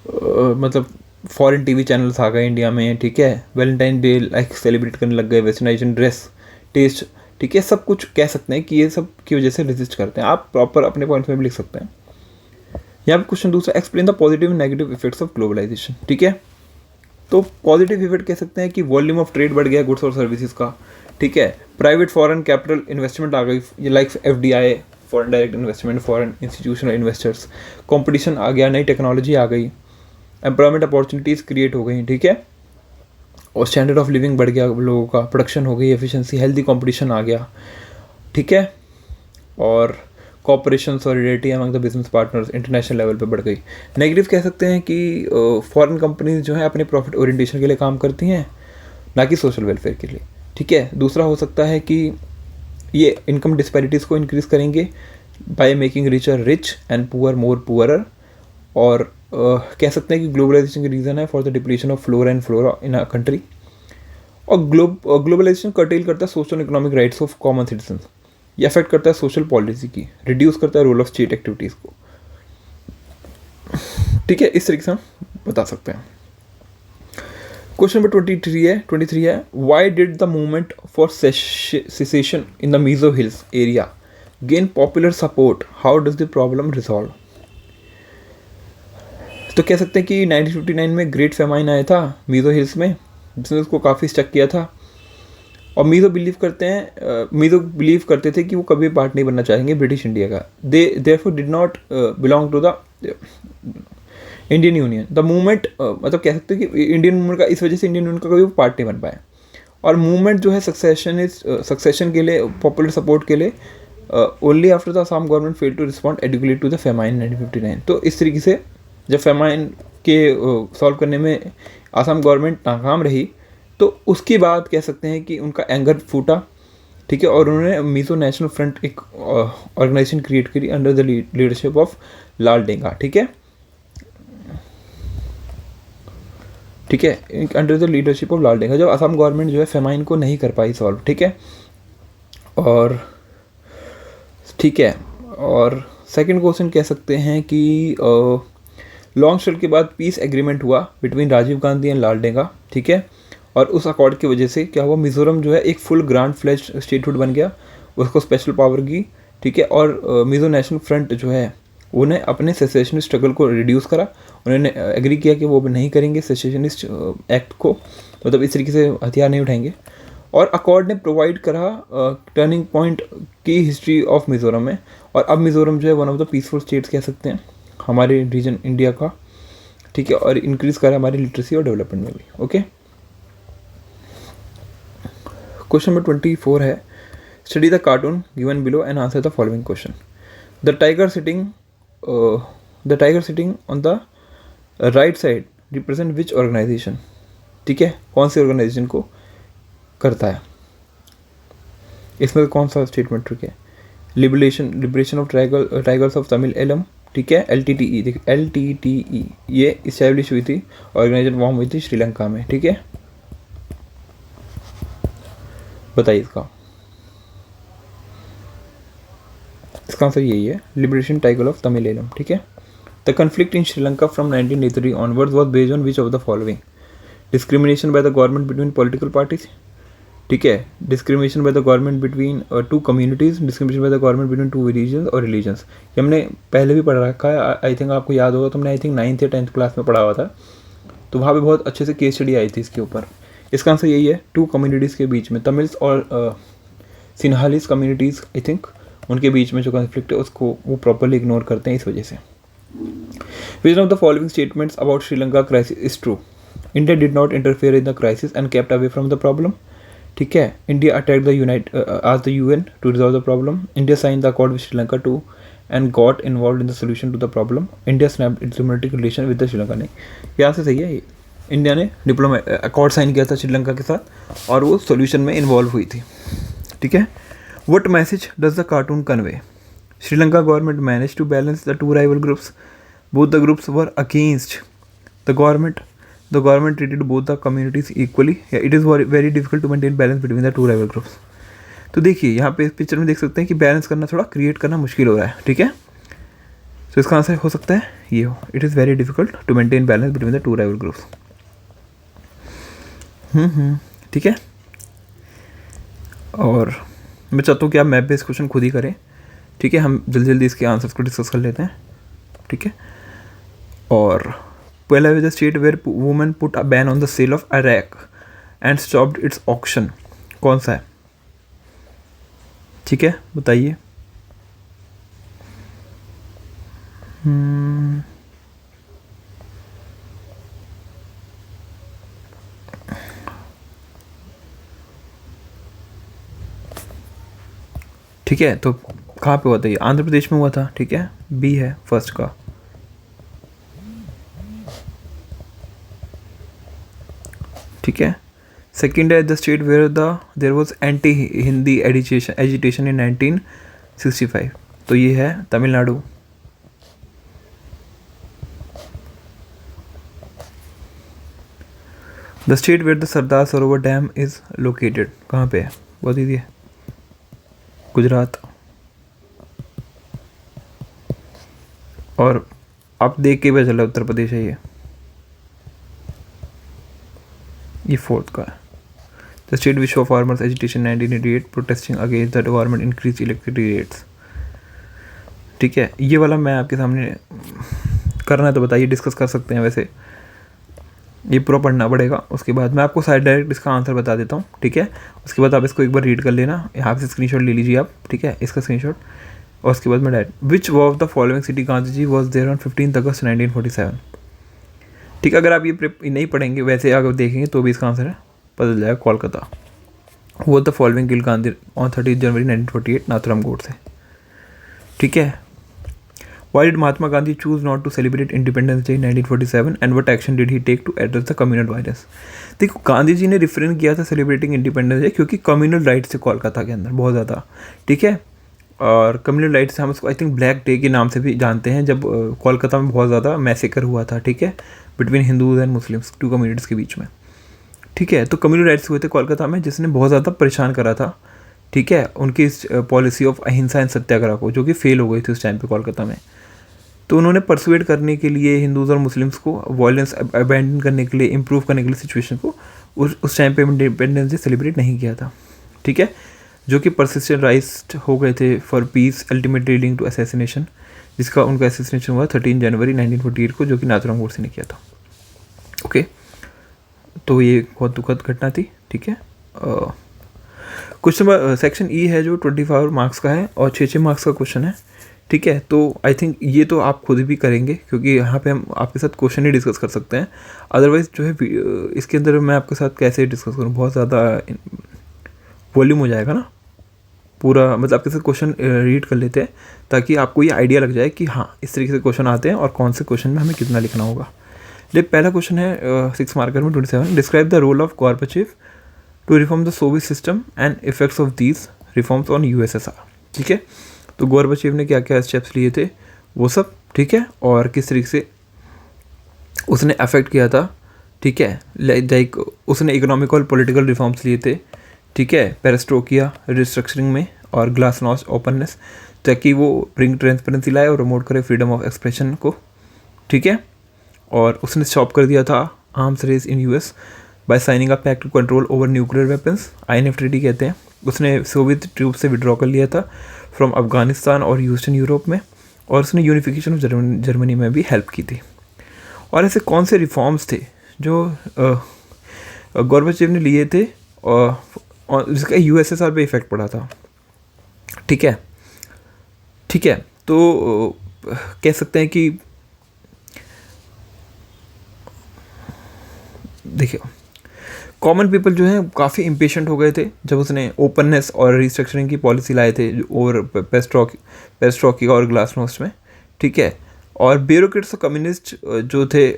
मतलब फॉरेन टीवी चैनल्स आ गए इंडिया में, ठीक है, वैलेंटाइन डे लाइक सेलिब्रेट करने लग गए, वेस्टर्नाइजेशन, ड्रेस, टेस्ट, ठीक है, सब कुछ कह सकते हैं कि ये सब की वजह से रेजिस्ट करते हैं। आप प्रॉपर अपने पॉइंट्स में भी लिख सकते हैं। यहाँ पे क्वेश्चन दूसरा, explain the positive and negative effects of globalisation, ठीक है। तो पॉजिटिव इफेक्ट कह सकते हैं कि वॉल्यूम ऑफ ट्रेड बढ़ गया गुड्स और सर्विसेज का, ठीक है। प्राइवेट फॉरेन कैपिटल इन्वेस्टमेंट आ गई, ये like FDI, foreign direct investment, foreign institutional investors, competition आ गया, नई टेक्नोलॉजी आ गई, एम्प्लॉयमेंट अपॉर्चुनिटीज़ क्रिएट हो गई, ठीक है। और स्टैंडर्ड ऑफ लिविंग बढ़ गया लोगों का, प्रोडक्शन हो गई, एफिशिएंसी, हेल्दी कंपटीशन आ गया, ठीक है। और cooperation solidarity among the business partners international level पे बढ़ गई। नेगेटिव कह सकते हैं कि फॉरेन कंपनीज जो है अपने प्रॉफिट ओरिएंटेशन के लिए काम करती हैं, ना कि सोशल वेलफेयर के लिए, ठीक है। दूसरा हो सकता है कि ये इनकम डिस्पैरिटीज़ को इंक्रीज़ करेंगे by making richer rich and poor more poorer. और कह सकते हैं कि ग्लोबलाइजेशन का रीज़न है for the depletion of flora and flora in a country. और ग्लोबलाइजेशन कर्टेल करता है social economic rights of common citizens, ये अफेक्ट करता है सोशल पॉलिसी की, रिड्यूस करता है रोल ऑफ स्टेट एक्टिविटीज़ को, ठीक है। इस तरीके से हम बता सकते हैं। क्वेश्चन नंबर 23 है why did the movement for secession in the Mizo hills area gain popular support, how does the problem resolve. तो कह सकते हैं कि 1959 में ग्रेट फेमाइन आया था मीजो हिल्स में, जिसने उसको काफ़ी स्टक किया था। और मीजो बिलीव करते थे कि वो कभी पार्ट नहीं बनना चाहेंगे ब्रिटिश इंडिया का। They therefore did not belong to the Indian union. The movement मतलब कह सकते हैं कि इंडियन मूवमेंट का, इस वजह से इंडियन यूनियन का कभी वो पार्ट नहीं बन पाया। और मूवमेंट जो है सक्सेशन के लिए, पॉपुलर सपोर्ट के लिए, only after the Assam government fail to respond adequately to the famine 1959। तो इस तरीके से जब फेमाइन के सॉल्व करने में असम गवर्नमेंट नाकाम रही, तो उसके बाद कह सकते हैं कि उनका एंगर फूटा, ठीक है। और उन्होंने मीजो नेशनल फ्रंट एक ऑर्गेनाइजेशन क्रिएट करी अंडर द लीडरशिप ऑफ लाल डेंगा, ठीक है, अंडर द लीडरशिप ऑफ लाल डेंगा, जब असम गवर्नमेंट जो है फेमाइन को नहीं कर पाई सॉल्व, ठीक है। और ठीक है, और सेकंड क्वेश्चन कह सकते हैं कि लॉन्ग स्ट्रगल के बाद पीस एग्रीमेंट हुआ बिटवीन राजीव गांधी एंड लाल डेंगा, ठीक है। और उस अकॉर्ड की वजह से क्या हुआ, मिजोरम जो है एक फुल ग्रांड फ्लेज्ड स्टेटहुड बन गया, उसको स्पेशल पावर की, ठीक है। और मिजो नेशनल फ्रंट जो है उन्हें अपने सेसेशनिस्ट स्ट्रगल को रिड्यूस करा, उन्होंने एग्री किया कि वो नहीं करेंगे सेसेशनिस्ट एक्ट को, मतलब इस तरीके से हथियार नहीं उठाएंगे। और अकॉर्ड ने प्रोवाइड करा टर्निंग पॉइंट की हिस्ट्री ऑफ मिज़ोरम में। और अब मिज़ोरम जो है one of the peaceful states कह सकते हैं हमारे रीजन इंडिया का, ठीक है। और इंक्रीज़ करा हमारी लिटरेसी और डेवलपमेंट में भी, ओके। क्वेश्चन नंबर 24 है study the cartoon given below and answer the following question. The tiger sitting on the right side represent which organisation, ठीक है, कौन सी ऑर्गेनाइजेशन को करता है, इसमें कौन सा स्टेटमेंट, ठीक है। Liberation of tigers of Tamil Eelam, ठीक है, LTTE, देखिए LTTE ये इस्टेब्लिश हुई थी, ऑर्गेनाइजेशन फॉर्म हुई थी श्रीलंका में, ठीक है। बताइए इसका आंसर यही है, liberation tiger of Tamil Eelam, ठीक है। The conflict in Sri Lanka from 1983 onwards was based on which of the following, discrimination by the government between political parties, ठीक है, discrimination by the government between two communities, discrimination by the government between two religions और religions. ये हमने पहले भी पढ़ा रखा है, आई थिंक आपको याद होगा, तो हमने आई थिंक 9th या 10th क्लास में पढ़ा हुआ था, तो वहाँ पे बहुत अच्छे से केस स्टडी आई थी इसके ऊपर। इसका आंसर यही है, टू कम्युनिटीज़ के बीच में, तमिल्स और सिन्हालीस कम्युनिटीज़ आई थिंक, उनके बीच में जो कॉन्फ्लिक्ट है उसको वो प्रॉपरली इग्नोर करते हैं, इस वजह से। Which of the following statements about Sri Lanka crisis is true, India did not interfere in the crisis and kept away from the problem, ठीक है। India attack the UN to resolve the problem, India sign the accord with Sri Lanka to and got involve in the solution to the problem, India snapped diplomatic relation with the Sri Lanka. ने यहाँ से सही है, India ने accord sign किया था श्रीलंका के साथ और वो सोल्यूशन में इन्वॉल्व हुई थी, ठीक है। What message does the cartoon convey, Sri Lanka government manage to balance the two rival groups, both the groups were against the government treated both the communities equally, it is very difficult to maintain balance between the two rival groups। तो देखिए यहाँ पे इस picture में देख सकते हैं कि बैलेंस करना, थोड़ा क्रिएट करना मुश्किल हो रहा है, ठीक है। तो इसका आंसर हो सकता है ये हो, it is very difficult to maintain balance between the two rival groups, ठीक है। और मैं चाहता हूँ कि आप मैप बेस्ड क्वेश्चन खुद ही करें, ठीक है। हम जल्दी इसके आंसर्स को डिस्कस कर लेते हैं, ठीक है। और पहला है the state where women put a ban on the sale of arrack and stopped its auction, कौन सा है? ठीक है, बताइए। ठीक है, तो कहाँ पे हुआ था ये? आंध्र प्रदेश में हुआ था। ठीक है, बी है फर्स्ट का। ठीक है, सेकेंड है the state where there was anti Hindi agitation in 1965, तो ये है Tamil Nadu. The state where the Sardar Sarovar dam is located, कहाँ पे है? बहुत ईजी है, गुजरात। और आप देख के पता चला उत्तर प्रदेश है ये फोर्थ का है। The state wish of farmers agitation 1988 protesting against the government increase electricity rates. ठीक है, ये वाला मैं आपके सामने करना है तो बताइए, डिस्कस कर सकते हैं। वैसे ये पूरा पढ़ना पड़ेगा, उसके बाद मैं आपको साइड डायरेक्ट इसका आंसर बता देता हूँ। ठीक है, उसके बाद आप इसको एक बार रीड कर लेना, यहाँ से स्क्रीनशॉट ले लीजिए आप। ठीक है, इसका स्क्रीनशॉट, और उसके बाद मैं direct which of the following city Gandhi ji was there on 15 August 1947। ठीक है, अगर आप ये नहीं पढ़ेंगे, वैसे अगर देखेंगे तो भी इसका आंसर है पता जाएगा, कोलकाता। वो the following kill Gandhi on 30 जनवरी 1948, नाथुराम गोडसे। ठीक है, Why did Mahatma Gandhi choose not to celebrate Independence Day in 1947 and what action did he take to address the communal violence? देखो, गांधी जी ने रिफ्रेन किया था सेलिब्रेटिंग इंडिपेंडेंस डे क्योंकि कम्युनल राइट्स थे कोलकाता के अंदर बहुत ज़्यादा। ठीक है, और कम्युनल राइट्स हम उसको आई थिंक ब्लैक डे के नाम से भी जानते हैं, जब कोलकाता में बहुत ज़्यादा मैसेकर हुआ था। ठीक है, between Hindus and Muslims, two communities के बीच में। ठीक है, तो कम्युनल राइट्स हुए थे कोलकाता में, जिसने बहुत ज़्यादा परेशान करा था। ठीक है, उनकी इस पॉलिसी ऑफ अहिंसा एंड सत्याग्रह को, जो कि फेल हो गई थी उस टाइम पे कोलकाता में। तो उन्होंने परसुएट करने के लिए हिंदूज़ और मुस्लिम्स को वायलेंस अबैंडन करने के लिए, इम्प्रूव करने के लिए सिचुएशन को, उस टाइम पे इंडिपेंडेंस डे सेलिब्रेट नहीं किया था। ठीक है, जो कि परसिस्टेंट राइज हो गए थे for peace ultimately leading to assassination, जिसका उनका असैसिनेशन हुआ 13 जनवरी 1948 को, जो कि नाथुराम गोडसे ने किया था। ओके, तो ये बहुत दुखद घटना थी। ठीक है, क्वेश्चन सेक्शन ई है जो 24 मार्क्स का है और 6 मार्क्स का क्वेश्चन है। ठीक है, तो आई थिंक ये तो आप खुद भी करेंगे क्योंकि यहाँ पे हम आपके साथ क्वेश्चन ही डिस्कस कर सकते हैं। अदरवाइज़ जो है इसके अंदर मैं आपके साथ कैसे डिस्कस करूँ, बहुत ज़्यादा वॉल्यूम हो जाएगा ना पूरा। मतलब आपके साथ क्वेश्चन रीड कर लेते हैं ताकि आपको ये आइडिया लग जाए कि हाँ इस तरीके से क्वेश्चन आते हैं और कौन से क्वेश्चन में हमें कितना लिखना होगा। पहला क्वेश्चन है 6 मार्कर में 27, describe the role of Gorbachev to reform the Soviet system and effects of these reforms on USSR. ठीक है, तो गोर्बाचेव ने क्या क्या स्टेप्स लिए थे वो सब। ठीक है, और किस तरीके से उसने अफेक्ट किया था। ठीक है, लाइक उसने इकोनॉमिक और पॉलिटिकल रिफॉर्म्स लिए थे। ठीक है, पेरिस्ट्रोकिया, रिस्ट्रक्चरिंग में, और ग्लासनोस्ट ओपननेस, ताकि वो ब्रिंग ट्रांसपेरेंसी लाए और प्रमोट करे फ्रीडम ऑफ एक्सप्रेशन को। ठीक है, और उसने स्टॉप कर दिया था arms race in US by signing a pact to control over nuclear weapons, INF treaty कहते हैं। उसने सोवियत ट्रूप से विड्रॉ कर लिया था फ्रॉम अफगानिस्तान और ईस्टर्न यूरोप में, और उसने यूनिफिकेशन ऑफ जर्मनी में भी हेल्प की थी। और ऐसे कौन से रिफॉर्म्स थे जो गोर्बाचेव ने लिए थे और जिसका यूएसएसआर पे इफेक्ट पड़ा था। ठीक है, ठीक है, तो कह सकते हैं कि देखिए कॉमन पीपल जो है काफ़ी इम्पेशेंट हो गए थे जब उसने ओपननेस और रिस्ट्रक्चरिंग की पॉलिसी लाए थे और पेरिस्ट्रोकी और ग्लासनोस्ट में। ठीक है, और ब्यूरोक्रेट्स और कम्युनिस्ट जो थे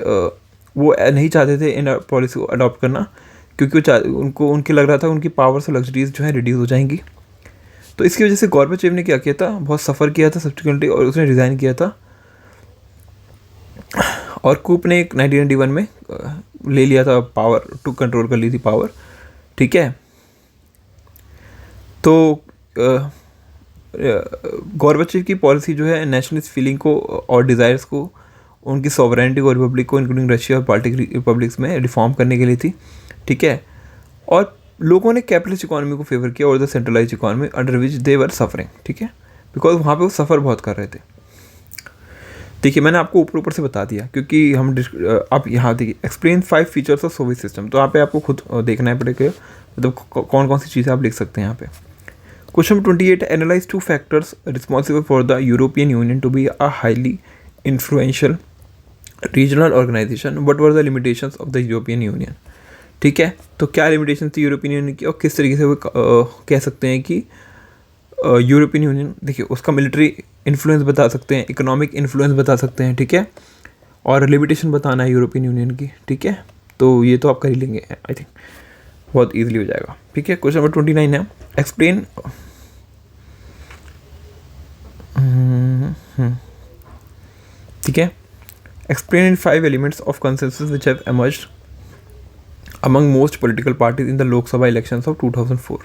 वो नहीं चाहते थे इन पॉलिसी को अडॉप्ट करना, क्योंकि उनके लग रहा था उनकी पावर्स और लग्जरीज जो है रिड्यूस हो जाएंगी। तो इसकी वजह से गोर्बाचेव ने क्या किया था, बहुत सफ़र किया था सब्सिक्वेंटली, और उसने रिज़ाइन किया था। और कूप ने 1991 में ले लिया था पावर, टू कंट्रोल कर ली थी पावर। ठीक है, तो गोर्बाचेव की पॉलिसी जो है नेशनलिस्ट फीलिंग को और डिज़ायर्स को, उनकी सॉवरेनिटी को, रिपब्लिक को इंक्लूडिंग रशिया और बाल्टिक रिपब्लिक्स में रिफॉर्म करने के लिए थी। ठीक है, और लोगों ने कैपिटलिस्ट इकोनॉमी को फेवर किया और the centralise economy under which they were suffering. ठीक है, बिकॉज वहाँ पे वो सफ़र बहुत कर रहे थे। ठीक है, मैंने आपको ऊपर ऊपर से बता दिया क्योंकि हम आप यहाँ देखिए explain 5 features of Soviet system, तो यहाँ पे आपको खुद देखना है पड़ेगा मतलब कौन कौन सी चीज़ें आप लिख सकते हैं यहाँ पे। Question 28, analyse 2 factors responsible for the European union to be a highly influential regional organisation, what were the limitations of the European union. ठीक है, तो क्या लिमिटेशन थी यूरोपियन यूनियन की और किस तरीके से वो कह सकते हैं कि यूरोपियन यूनियन, देखिए उसका मिलिट्री इन्फ्लुएंस बता सकते हैं, इकोनॉमिक इन्फ्लुएंस बता सकते हैं, ठीक है, और लिमिटेशन बताना है यूरोपियन यूनियन की। ठीक है, तो ये तो आप कर ही लेंगे, आई थिंक बहुत ईजिली हो जाएगा। ठीक है, क्वेश्चन नंबर 29 है, एक्सप्लेन ठीक है, explain in 5 elements of consensus which have emerged among most political parties in the Lok Sabha elections of 2004।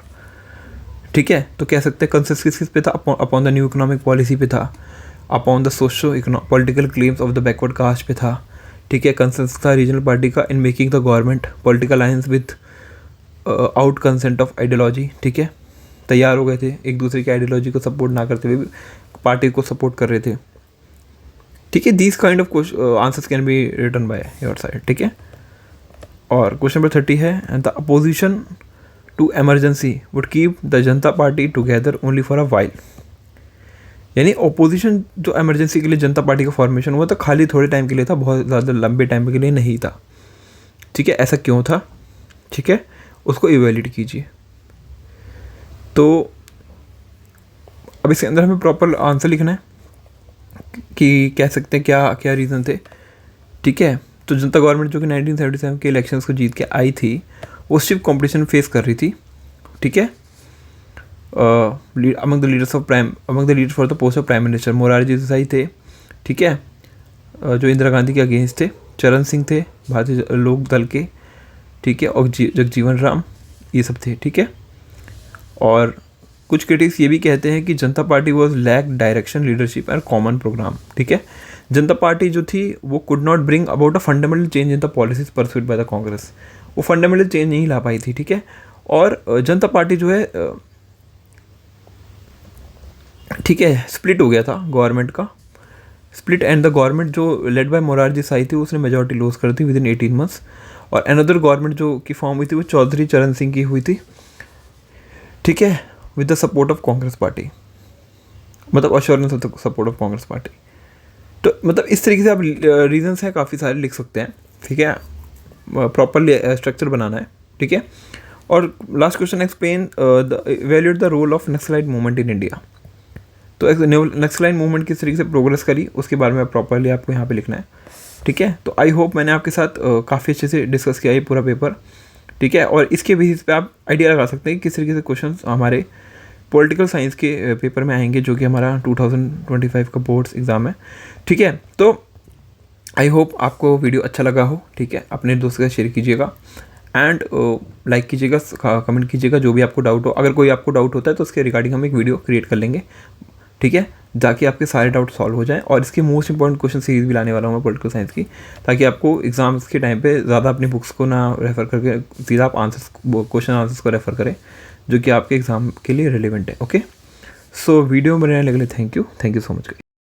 ठीक है, तो कह सकते हैं कंसेंसस किस पे था, upon the new economic policy पे था, upon the socio political claims of the backward caste पे था। ठीक है, कंसेंसस था रीजनल पार्टी का in making the government, political alliance with out consent of ideology. ठीक है, तैयार हो गए थे एक दूसरे की आइडियोलॉजी को सपोर्ट ना करते हुए भी पार्टी को सपोर्ट कर रहे थे। ठीक है, these kind of answers can be written by your side. ठीक है, और क्वेश्चन नंबर 30 है, the opposition to emergency would keep the Janata party together only for a while. यानी ओपोजिशन जो एमरजेंसी के लिए जनता पार्टी का फॉर्मेशन हुआ था खाली थोड़े टाइम के लिए था, बहुत ज़्यादा लंबे टाइम के लिए नहीं था। ठीक है, ऐसा क्यों था, ठीक है, उसको इवेल्यूएट कीजिए। तो अब इसके अंदर हमें प्रॉपर आंसर लिखना है कि कह सकते हैं क्या क्या रीज़न थे। ठीक है, तो जनता गवर्नमेंट जो कि 1977 के इलेक्शंस को जीत के आई थी वो स्टिफ कंपटीशन फेस कर रही थी। ठीक है, among the leaders for the post of prime minister Morarji Desai थे। ठीक है, जो इंदिरा गांधी के अगेंस्ट थे, चरण सिंह थे भारतीय लोक दल के। ठीक है, और जगजीवन राम, ये सब थे। ठीक है, और कुछ क्रिटिक्स ये भी कहते हैं कि Janata party was lack direction, leadership and common programme. ठीक है, जनता पार्टी जो थी वो could not bring about a fundamental change in the policies pursued by the Congress, वो फंडामेंटल चेंज नहीं ला पाई थी। ठीक है, और जनता पार्टी जो है ठीक है स्प्लिट हो गया था गवर्नमेंट का, स्प्लिट एंड द गवर्नमेंट जो लेड बाय मोरारजी देसाई थी उसने मेजॉरिटी लॉस कर दी विद इन 18 मंथ्स, और अनदर गवर्नमेंट जो की फॉर्म हुई थी वो चौधरी चरण सिंह की हुई थी। ठीक है, with the support of Congress party, मतलब assurance of the support of Congress party. तो मतलब इस तरीके से आप रीजंस हैं काफ़ी सारे लिख सकते हैं। ठीक है, प्रॉपरली स्ट्रक्चर बनाना है। ठीक है, और last question, explain evaluate the role of Naxalite movement in India. तो नक्सलाइट मूवमेंट किस तरीके से प्रोग्रेस करी उसके बारे में प्रॉपरली आपको यहाँ पे लिखना है। ठीक है, तो आई होप मैंने आपके साथ काफ़ी अच्छे से डिस्कस किया ये पूरा पेपर। ठीक है, और इसके बेसिस पे आप आइडिया लगा सकते हैं कि किस तरीके से क्वेश्चन हमारे पॉलिटिकल साइंस के पेपर में आएंगे, जो कि हमारा 2025 का बोर्ड्स एग्ज़ाम है। ठीक है, तो आई होप आपको वीडियो अच्छा लगा हो। ठीक है, अपने दोस्त के साथ शेयर कीजिएगा एंड लाइक कीजिएगा, कमेंट कीजिएगा जो भी आपको डाउट हो। अगर कोई आपको डाउट होता है तो उसके रिगार्डिंग हम एक वीडियो क्रिएट कर लेंगे। ठीक है, ताकि आपके सारे डाउट सॉल्व हो जाएं, और इसकी मोस्ट इंपॉर्टेंट क्वेश्चन सीरीज भी लाने वाला हूँ मैं पॉलिटिकल साइंस की, ताकि आपको एग्जाम्स के टाइम पे ज़्यादा अपनी बुक्स को ना रेफ़र करके सीधा आप क्वेश्चन आंसर्स को रेफ़र करें जो कि आपके एग्ज़ाम के लिए रिलेवेंट है। ओके, सो वीडियो बनाने के लिए थैंक यू सो मच।